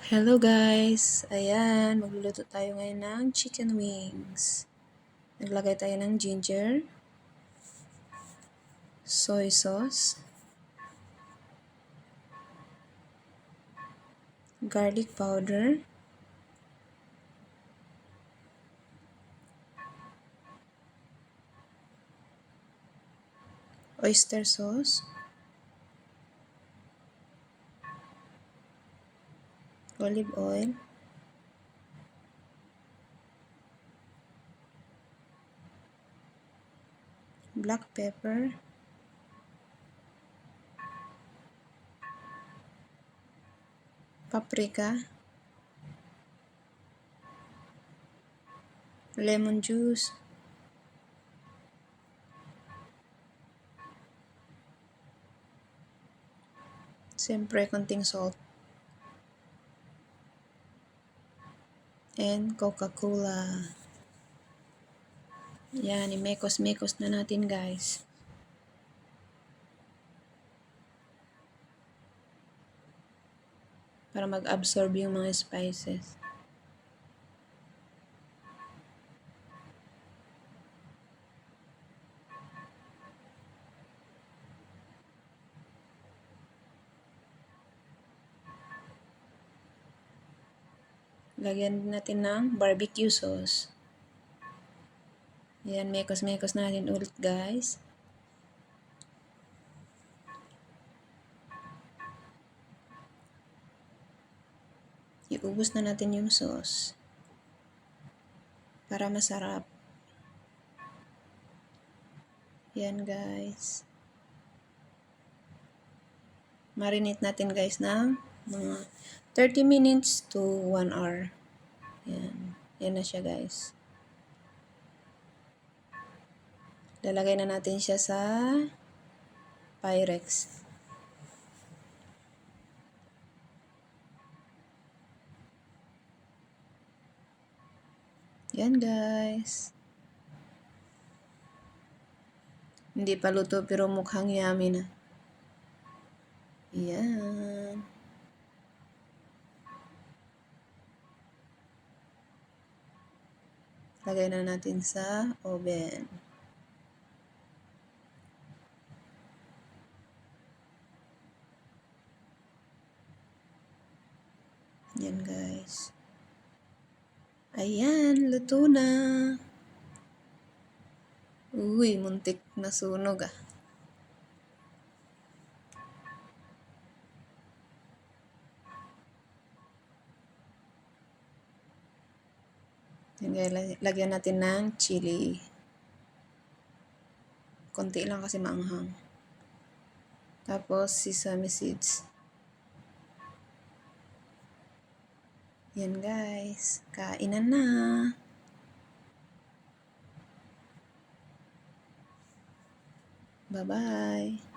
Hello guys! Ayan, magluluto tayo ngayon ng chicken wings. Naglagay tayo ng ginger, soy sauce, garlic powder, oyster sauce, olive oil, black pepper, paprika, lemon juice, siyempre konting salt, and Coca-Cola. Yan, imekos-mekos na natin guys. Para mag-absorb yung mga spices. Lagyan natin ng barbecue sauce. Yan, mekos-mekos natin ulit guys. Iubos na natin yung sauce. Para masarap. Yan guys. Marinate natin guys ng mga 30 minutes to 1 hour. Yan. Yan na siya guys. Lalagay na natin siya sa Pyrex. Yan guys. Hindi pa luto pero mukhang yummy na. Yan. Lagay na natin sa oven. Yan guys. Ayan, luto na. Uy, muntik na sunog ah. Lagyan natin ng chili. Konti lang kasi maanghang. Tapos sesame seeds. Yan guys. Kainan na. Bye-bye.